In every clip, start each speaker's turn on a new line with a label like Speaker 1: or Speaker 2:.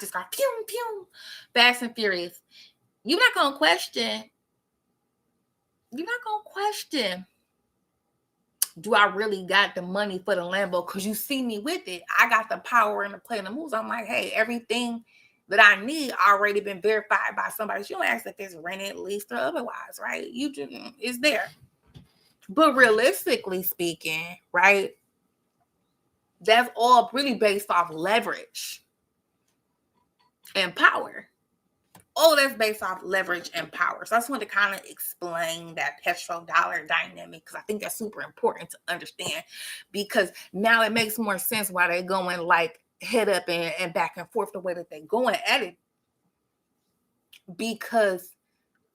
Speaker 1: just got pew, pew, fast and furious. You're not going to question, do I really got the money for the Lambo? Because you see me with it. I got the power and the play and the moves. I'm like, hey, everything that I need already been verified by somebody. You don't ask if it's rented, leased, or otherwise, right? You just, it's there. But realistically speaking, right, that's all really based off leverage and power. All that's based off leverage and power. So I just wanted to kind of explain that petrodollar dynamic because I think that's super important to understand, because now it makes more sense why they're going like head up and back and forth the way that they're going at it. Because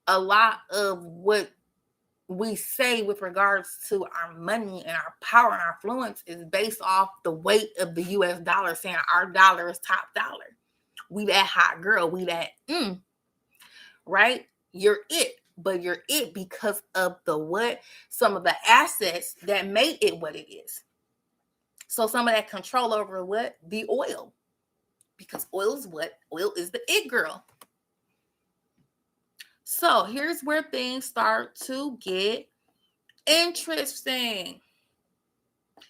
Speaker 1: a lot of what we say with regards to our money and our power and our influence is based off the weight of the US dollar, saying our dollar is top dollar. We that hot girl, we that right? You're it, but you're it because of the what? Some of the assets that made it what it is. So some of that control over what? The oil. Because oil is what? Oil is the it girl. So here's where things start to get interesting.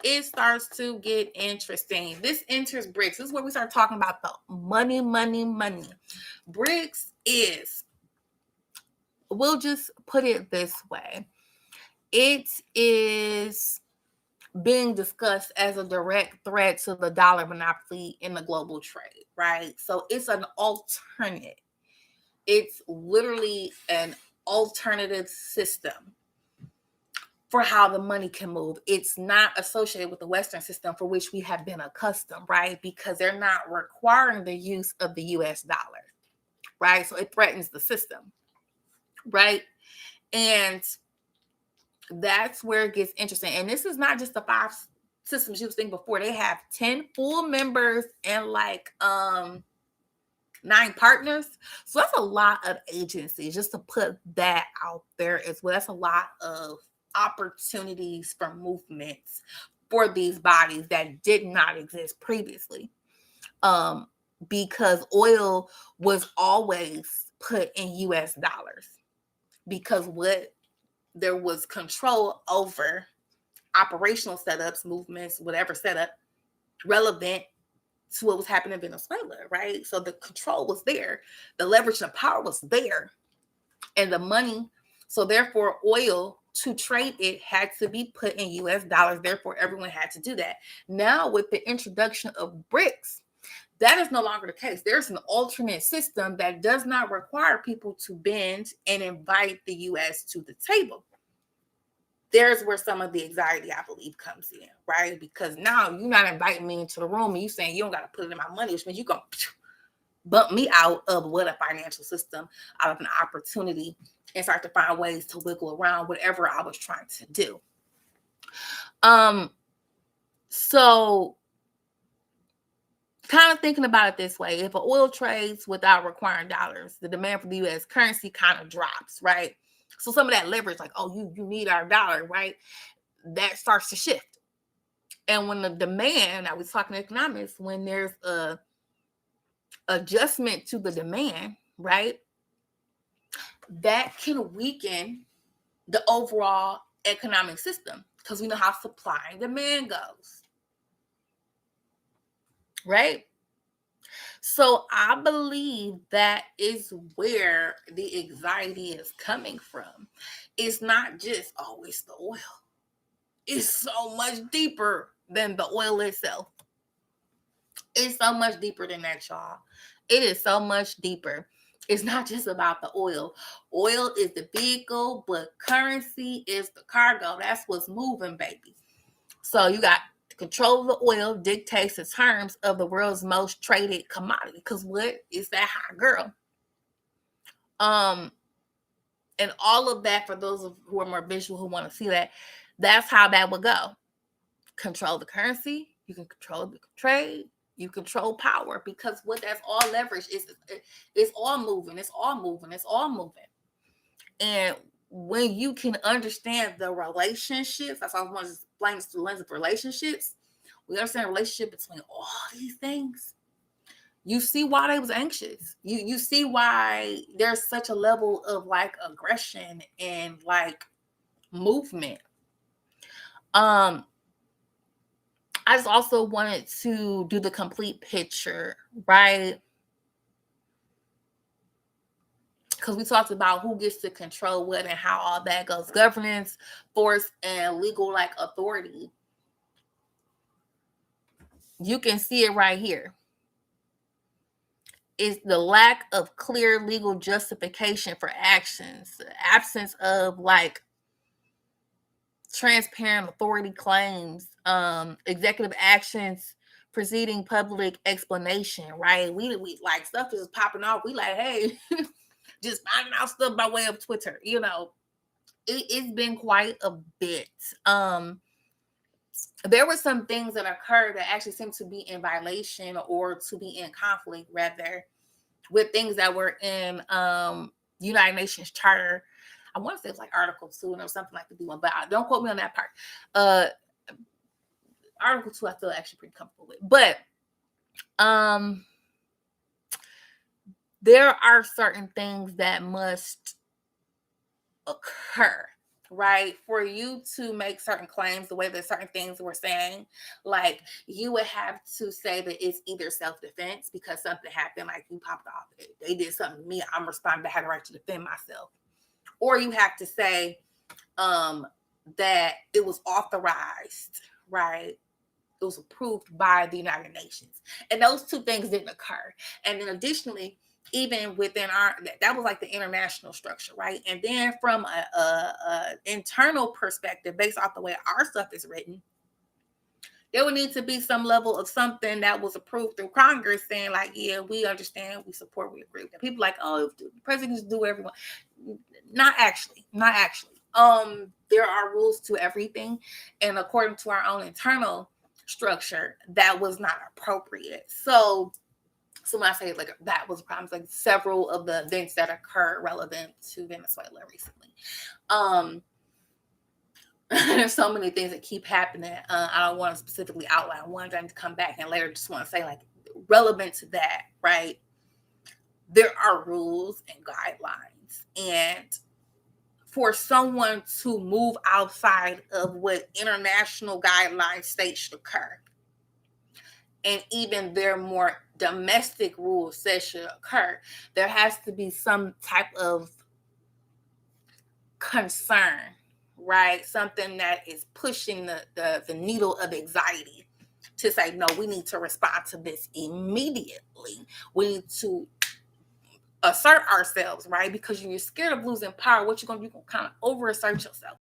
Speaker 1: It starts to get interesting. This enters BRICS. This is where we start talking about the money. BRICS is, we'll just put it this way. It is being discussed as a direct threat to the dollar monopoly in the global trade, right? So it's an alternate. It's literally an alternative system for how the money can move. It's not associated with the Western system for which we have been accustomed, right? Because they're not requiring the use of the US dollar, right? So it threatens the system, right? And that's where it gets interesting. And this is not just the 5 systems you was thinking before. They have 10 full members and like 9 partners. So that's a lot of agencies, just to put that out there as well. That's a lot of opportunities for movements for these bodies that did not exist previously. Because oil was always put in US dollars. Because there was control over operational setups, movements, whatever setup relevant to what was happening in Venezuela, right? So the control was there, the leverage and power was there, and the money. So therefore, oil to trade it had to be put in US dollars. Therefore, everyone had to do that. Now, with the introduction of BRICS, that is no longer the case. There's an alternate system that does not require people to bend and invite the US to the table. There's where some of the anxiety, I believe, comes in, right? Because now you're not inviting me into the room and you saying you don't got to put it in my money, which means you're going to bump me out of what a financial system, out of an opportunity, and start to find ways to wiggle around whatever I was trying to do. So kind of thinking about it this way, if an oil trades without requiring dollars, the demand for the U.S. currency kind of drops, right? So some of that leverage, like, oh, you need our dollar, right? That starts to shift. And when the demand, I was talking economics, when there's a adjustment to the demand, right? That can weaken the overall economic system because we know how supply and demand goes, right? So I believe that is where the anxiety is coming from. It's not just, oh, it's the oil. It's so much deeper than the oil itself. It's so much deeper than that, y'all. It is so much deeper. It's not just about the oil. Oil is the vehicle, but currency is the cargo. That's what's moving, baby. So you got control of the oil dictates the terms of the world's most traded commodity. Because what is that hot girl? And all of that, for those who are more visual, who want to see that, that's how that would go. Control the currency. You can control the trade. You control power, because what that's all leverage is, it's all moving. It's all moving. It's all moving. And when you can understand the relationships, that's why I want to explain this through the lens of relationships. We understand the relationship between all these things. You see why they was anxious. You see why there's such a level of like aggression and like movement. I just also wanted to do the complete picture, right? Because we talked about who gets to control what and how all that goes. Governance, force, and legal like authority. You can see it right here. Is the lack of clear legal justification for actions, the absence of like transparent authority claims, executive actions preceding public explanation, right? We like stuff is popping off. We like, hey, just finding out stuff by way of Twitter, it's been quite a bit. There were some things that occurred that actually seemed to be in violation or to be in conflict rather with things that were in United Nations Charter. I want to say it's like Article 2 or something like the D1, but don't quote me on that part. Article 2 I feel actually pretty comfortable with. But there are certain things that must occur, right? For you to make certain claims the way that certain things were saying, like you would have to say that it's either self-defense because something happened, like you popped off, they did something to me, I'm responding, I had the right to defend myself. Or you have to say that it was authorized, right? It was approved by the United Nations. And those two things didn't occur. And then additionally, even within that was like the international structure, right? And then from a internal perspective, based off the way our stuff is written, there would need to be some level of something that was approved through Congress saying like, yeah, we understand, we support, we agree with that. People like, oh, the presidents do everyone. Not actually. There are rules to everything. And according to our own internal structure, that was not appropriate. So when I say like that was a problem, like several of the events that occurred relevant to Venezuela recently. There's so many things that keep happening. I don't want to specifically outline one thing to come back and later just want to say like relevant to that, right? There are rules and guidelines, and for someone to move outside of what international guidelines state should occur, and even their more domestic rules said should occur, there has to be some type of concern, right? Something that is pushing the needle of anxiety to say, no, we need to respond to this immediately. We need to assert ourselves, right? Because you're scared of losing power. What you're going to do, you're going to kind of over assert yourself.